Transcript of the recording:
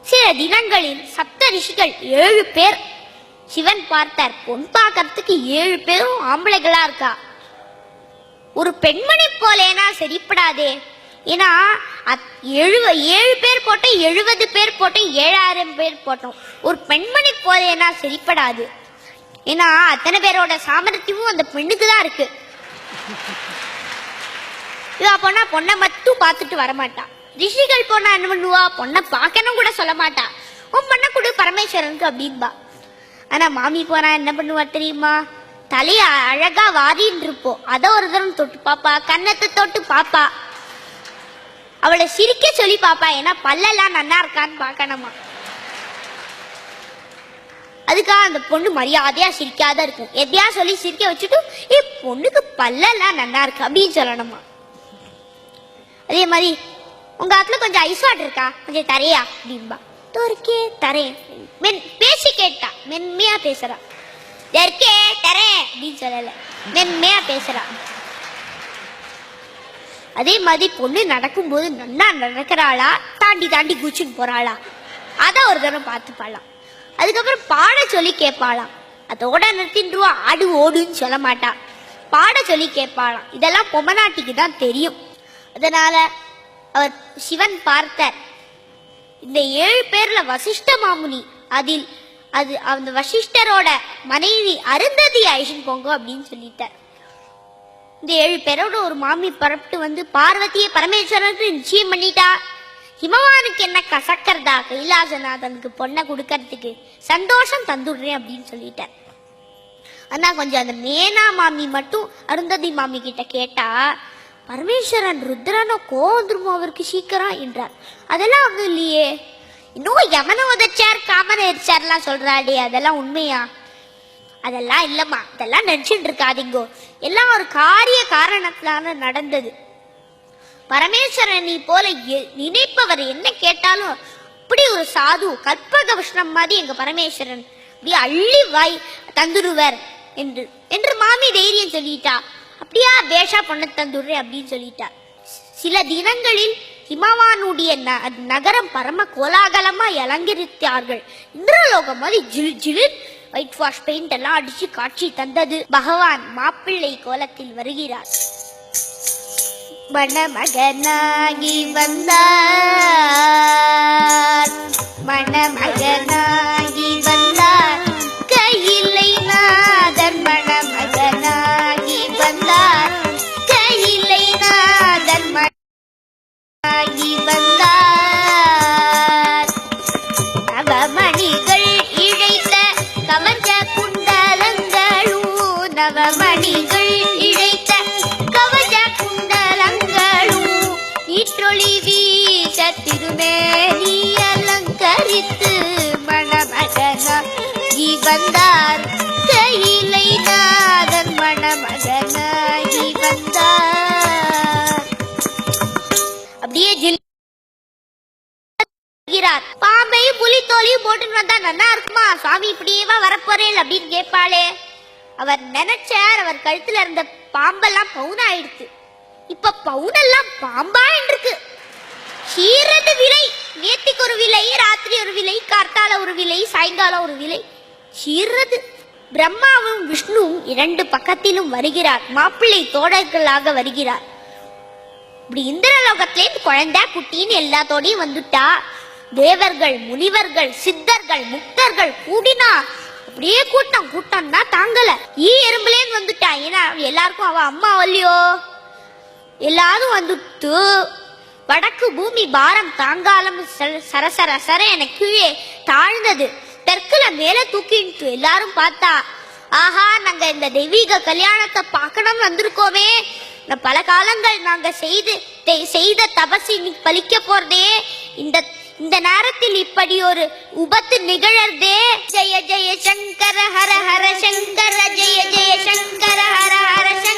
சில தினங்களில் சப்த ரிஷிகள் 7 பேர் சிவன் பார்த்தார். பொன் பார்க்கறதுக்கு 7 பேரும் ஆம்பளைகளா இருக்கா. ஒரு பெண்மணி போலேனா சரிப்படாதே. ஏன்னா 7 பேர் போட்டோம், 70 பேர் போட்டோம், 7000 பேர் போட்டோம். ஒரு பெண்மணி போலேனா சரிப்படாது. ஏன்னா அத்தனை பேரோட சாமர்த்தியமும் அந்த பெண்ணுக்கு தான் இருக்கு. இவா போனா பொண்ணை மட்டும் பார்த்துட்டு வரமாட்டா. ரிஷிகள் போனா என்ன பண்ணுவா, பொண்ணை பார்க்கணும் கூட சொல்ல மாட்டா. உன் பொண்ணை கொடு பரமேஸ்வரனுக்கு அப்படின்பா. ஆனா மாமி போனா என்ன பண்ணுவா தெரியுமா, தலைய அழகா வாரின்னு இருப்போம், அதை ஒரு தரம் தொட்டு பாப்பா, கன்னத்தை தொட்டு பாப்பா, அவளை சிரிக்க சொல்லி பாப்பா. ஏன்னா பல்லெல்லாம் நல்லா இருக்கான்னு பார்க்கணுமா. அதுக்காக அந்த பொண்ணு மரியாதையா சிரிக்காத இருக்கும். எதையா சொல்லி சிரிக்க வச்சுட்டு பொண்ணுக்கு பல்லெல்லாம் நல்லா இருக்கு அப்படின்னு சொல்லணுமா. அதே மாதிரி உங்க ஆத்துல கொஞ்சம் ஐஸ் வாட்டர் இருக்கா, கொஞ்சம் தரையா அப்படின்பா. தோற்கே தரேன். பேசி கேட்டா மென்மையா பேசுறா. தரே அப்படின்னு சொல்லல, மென்மையா பேசுறா. அதே மாதிரி பொண்ணு நடக்கும்போது நல்லா நடக்கிறாளா, தாண்டி தாண்டி குச்சின்னு போறாளா, அத ஒரு தரம் பார்த்துப்பாளாம். அதுக்கப்புறம் பாட சொல்லி கேட்பாளாம். அதோட நிறுத்தின்றுவா, ஆடு ஓடுன்னு சொல்ல மாட்டா, பாட சொல்லி கேட்பாளாம். இதெல்லாம் பொம்மநாட்டிக்கு தான் தெரியும். அதனால அவர் சிவன் பார்த்தார். இந்த 7 பேர்ல வசிஷ்ட மாமுனி, அதில் அந்த வசிஷ்டரோட மனைவி அருந்ததி அழிச்சுன்னு போங்க அப்படின்னு சொல்லிட்டார். இந்த 7 பேரோட ஒரு மாமி பரப்பிட்டு வந்து பார்வதியை பரமேஸ்வரனுக்கு நிச்சயம் பண்ணிட்டா. ஹிமவானுக்கு என்ன கசக்கிறதா, கைலாசநாதனுக்கு பொண்ணை கொடுக்கறதுக்கு சந்தோஷம் தந்துடுறேன் அப்படின்னு சொல்லிட்டார். ஆனா கொஞ்சம் அந்த மேனா மாமி மட்டும் அருந்ததி மாமி கிட்ட கேட்டா, பரமேஸ்வரன் ருத்ரனோ கோவந்துருமோ அவருக்கு சீக்கிரம் என்றார். அதெல்லாம் ஒன்றும் இல்லையே, இன்னும் யமனை உதச்சார் காமனை எரிச்சார்லாம் சொல்றாடே, அதெல்லாம் உண்மையா? அதெல்லாம் இல்லம்மா, அதெல்லாம் நினைச்சுட்டு இருக்காதீங்கோ, எல்லாம் ஒரு காரிய காரணத்தினால நடந்தது. பரமேஸ்வரனை போல நினைப்பவர் என்ன கேட்டாலும் அப்படி ஒரு சாது கற்பக விஷ்ணம் மாதிரி எங்க பரமேஸ்வரன் அப்படியே அள்ளி வாய் தந்துடுவர் என்று மாமி தைரியம் சொல்லிட்டா. அப்படியா, பேஷா பொண்ணு தந்துடுறேன் அப்படின்னு சொல்லிட்டா. சில தினங்களில் ஹிமவானுடைய நகரம் பரம கோலாகலமா அலங்கரித்தார்கள். இந்திரலோகம் மாதிரி ஜில் ஜிலின் ஒயிட் வாஷ் பெயிண்ட் எல்லாம் அடிச்சு காட்சி தந்தது. பகவான் மாப்பிள்ளை கோலத்தில் வருகிறார். மணமகனாகி வந்தார், மணமகனாகி வந்தார், கையிலை நாதன் மணமகனாகி வந்தார், கையிலை நாதன் மணமாகி வந்தார். நவமணிகள் இழைத்த கவஞ்ச குண்டலங்களும், நவமணிகள் இழைத்த கவஞ்ச குண்டலங்களும், ஈற்றொளி வீச திருமேனி அலங்கரித்து மணமகனாகி வந்தார், கையிலை நாதன் மணமகனாகி வந்தார். அப்படியே பாம்பையும் புலி தோலையும் போட்டுன்னு வந்தா நல்லா இருக்குமா சுவாமி, இப்படியேவா வரப்போறேன் அப்படின்னு கேட்பாளே. அவர் நினைச்சார், அவர் கழுத்துல இருந்த பாம்பெல்லாம் பவுன் ஆயிடுச்சு. இப்ப பவுனெல்லாம் பாம்பா இருக்கு. சீரது விலை, நேத்திக்கு ஒரு விலை, ராத்திரி ஒரு விலை, கார்த்தால ஒரு விலை, சாயங்காலம் ஒரு விலை, சீரது. பிரம்மாவும் விஷ்ணுவும் 2 பக்கத்திலும் வருகிறார். மாப்பிள்ளை தோடர்களாக வருகிறார். இப்படி இந்திரலோகத்திலே குழந்தை குட்டின்னு எல்லாத்தோடையும் வந்துட்டா. தேவர்கள், முனிவர்கள், சித்தர்கள், முக்தர்கள் கூடினா அப்படியே கூட்டம் கூட்டம்னா தாங்கல. எறும்புலேன்னு வந்துட்டா. ஏன்னா எல்லாருக்கும் அவ அம்மா வல்லியோ, எல்லாரும் வந்துட்டு வடக்கு பூமி பாரம் தாங்காலம் சரசர சர என கீழே தாழ்ந்தது. தெற்குல மேல தூக்கிட்டு எல்லாரும் பார்த்தா, ஆஹா நாங்க இந்த தெய்வீக கல்யாணத்தை பார்க்கணும் வந்திருக்கோமே, பல காலங்கள் நாங்க செய்த தபசி பலிக்க போறதே, இந்த நேரத்தில் இப்படி ஒரு உபத்து நிகழறதே. ஜெய ஜெய சங்கர ஹர ஹர சங்கர, ஜெய ஜெய சங்கர ஹர ஹர சங்கர.